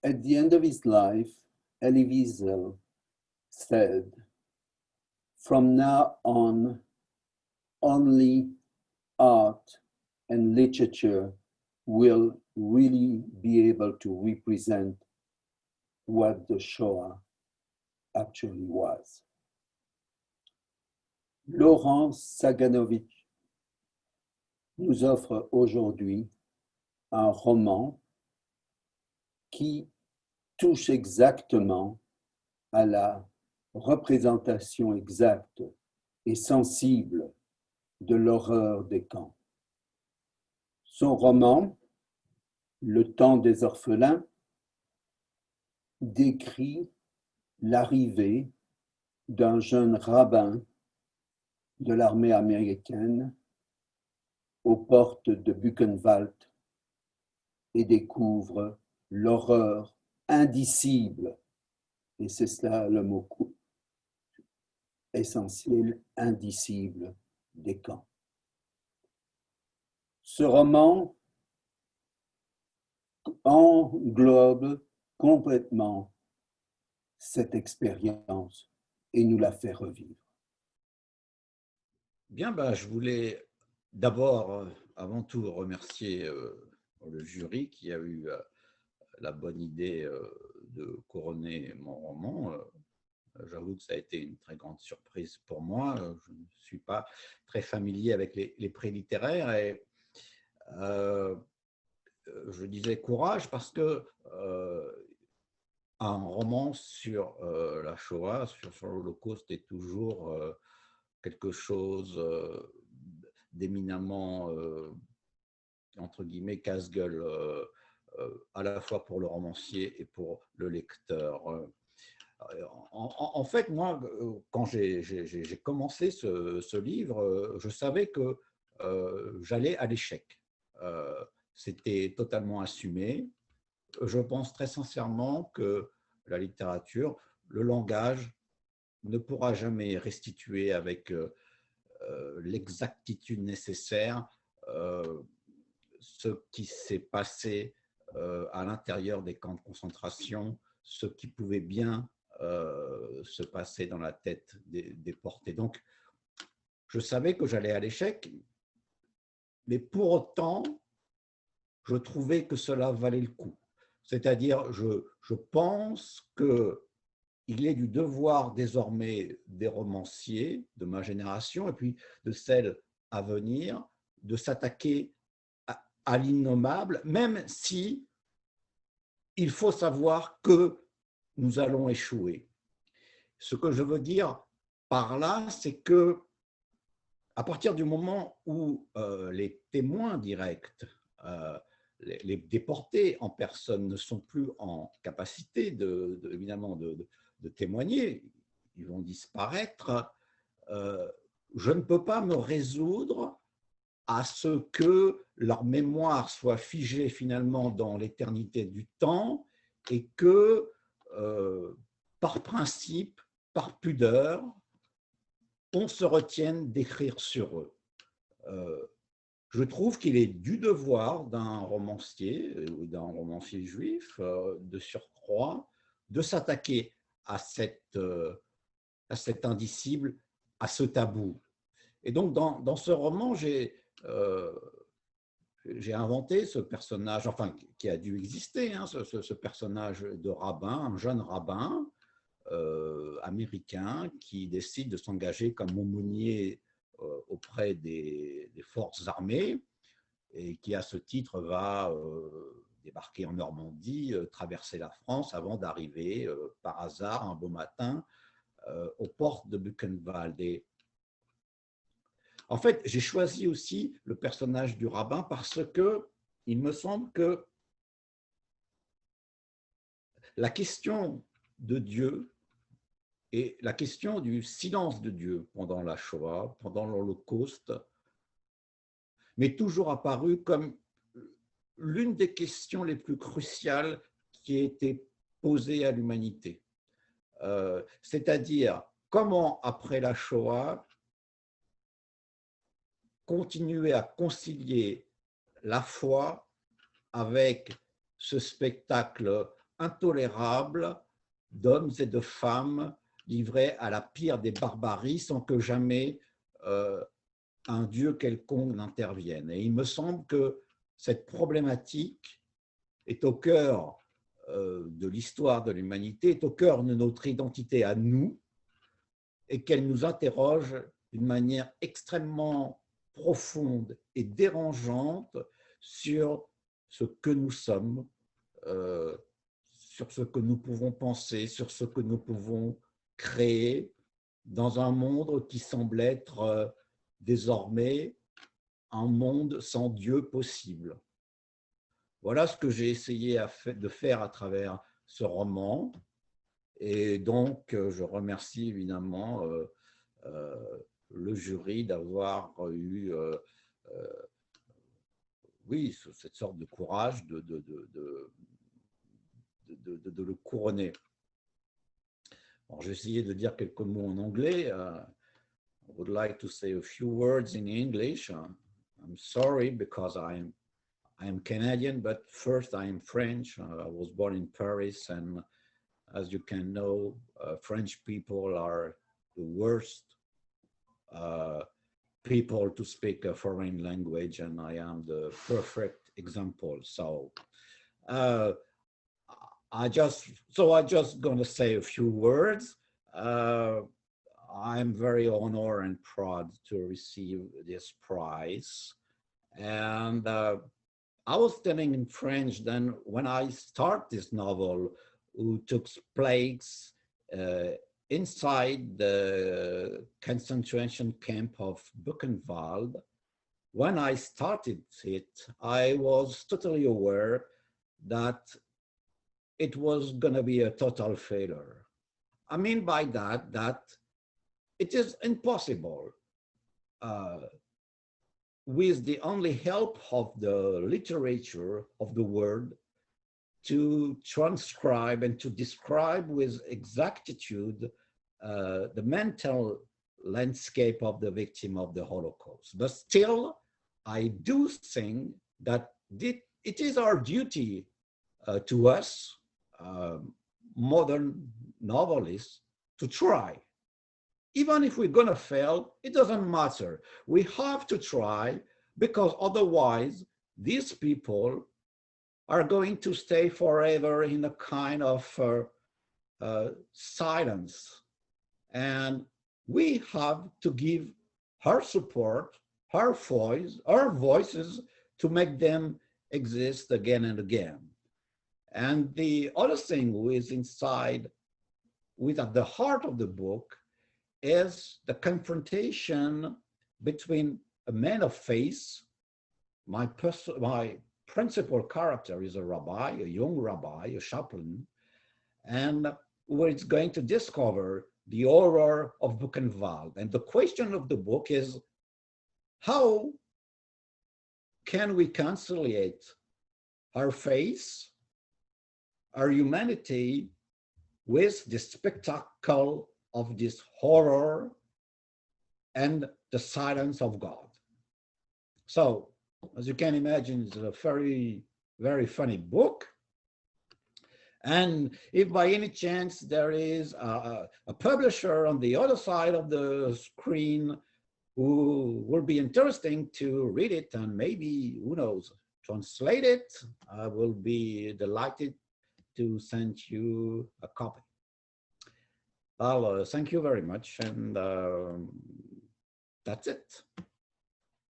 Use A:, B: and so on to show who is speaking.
A: At the end of his life, Elie Wiesel said, "From now on, only art and literature will really be able to represent what the Shoah actually was." Laurent Saganovich nous offre aujourd'hui un roman qui touche exactement à la représentation exacte et sensible de l'horreur des camps. Son roman, Le temps des orphelins, décrit l'arrivée d'un jeune rabbin de l'armée américaine aux portes de Buchenwald et découvre l'horreur indicible, et c'est cela le mot essentiel, indicible des camps. Ce roman englobe complètement cette expérience et nous la fait revivre.
B: Bien, je voulais d'abord, avant tout, remercier le jury qui a eu la bonne idée de couronner mon roman. J'avoue que ça a été une très grande surprise pour moi. Je ne suis pas très familier avec les prix littéraires et je disais courage parce que un roman sur la Shoah, sur l'Holocauste est toujours quelque chose d'éminemment, entre guillemets, casse-gueule, à la fois pour le romancier et pour le lecteur. En fait, moi, quand j'ai commencé ce livre, je savais que j'allais à l'échec. C'était totalement assumé. Je pense très sincèrement que la littérature, le langage, ne pourra jamais restituer avec l'exactitude nécessaire ce qui s'est passé à l'intérieur des camps de concentration, ce qui pouvait bien se passer dans la tête des déportés. Donc, je savais que j'allais à l'échec, mais pour autant, je trouvais que cela valait le coup. C'est-à-dire, je pense qu'il est du devoir désormais des romanciers de ma génération et puis de celle à venir de s'attaquer à l'innommable, même si il faut savoir que nous allons échouer. Ce que je veux dire par là, c'est que à partir du moment où les témoins directs, les déportés en personne ne sont plus en capacité évidemment de témoigner, ils vont disparaître, je ne peux pas me résoudre à ce que leur mémoire soit figée finalement dans l'éternité du temps et que, par principe, par pudeur, on se retienne d'écrire sur eux. Je trouve qu'il est du devoir d'un romancier ou d'un romancier juif de surcroît de s'attaquer à cet indicible, à ce tabou. Et donc, dans ce roman, j'ai inventé ce personnage, enfin, qui a dû exister, hein, ce personnage de rabbin, un jeune rabbin américain qui décide de s'engager comme aumônier auprès des forces armées et qui, à ce titre, va débarquer en Normandie, traverser la France avant d'arriver par hasard, un beau matin, aux portes de Buchenwald. Et en fait, j'ai choisi aussi le personnage du rabbin parce que il me semble que la question de Dieu et la question du silence de Dieu pendant la Shoah, pendant l'Holocauste, m'est toujours apparue comme l'une des questions les plus cruciales qui ait été posée à l'humanité. C'est-à-dire, comment, après la Shoah, continuer à concilier la foi avec ce spectacle intolérable d'hommes et de femmes livrés à la pire des barbaries sans que jamais un dieu quelconque n'intervienne. Et il me semble que cette problématique est au cœur de l'histoire de l'humanité, est au cœur de notre identité à nous, et qu'elle nous interroge d'une manière extrêmement profonde et dérangeante sur ce que nous sommes, sur ce que nous pouvons penser, sur ce que nous pouvons créer dans un monde qui semble être désormais un monde sans Dieu possible. Voilà ce que j'ai essayé de faire à travers ce roman. Et donc, je remercie évidemment le jury d'avoir eu oui, cette sorte de courage de le couronner. Alors, j'ai essayé de dire quelques mots en anglais. I would like to say a few words in English. I'm sorry because I am Canadian, but first I am French. I was born in Paris, and as you can know, French people are the worst people to speak a foreign language, and I am the perfect example. So I just going to say a few words. I'm very honored and proud to receive this prize. And I was telling in French then when I start this novel, who took place inside the concentration camp of Buchenwald. When I started it, I was totally aware that it was going to be a total failure. I mean by that it is impossible with the only help of the literature of the world to transcribe and to describe with exactitude the mental landscape of the victim of the Holocaust. But still, I do think that it is our duty to us, modern novelists, to try. Even if we're going to fail, it doesn't matter. We have to try, because otherwise these people are going to stay forever in a kind of silence. And we have to give our support, our voices to make them exist again and again. And the other thing who is inside, at the heart of the book, is the confrontation between a man of faith. My principal character is a rabbi, a young rabbi, a chaplain, and where it's going to discover the horror of Buchenwald. And the question of the book is, how can we conciliate our faith, our humanity, with the spectacle of this horror and the silence of God? So, as you can imagine, it's a very, very funny book. And if by any chance there is a publisher on the other side of the screen who will be interesting to read it and maybe, who knows, translate it, I will be delighted to send you a copy. Well, thank you very much, and that's it.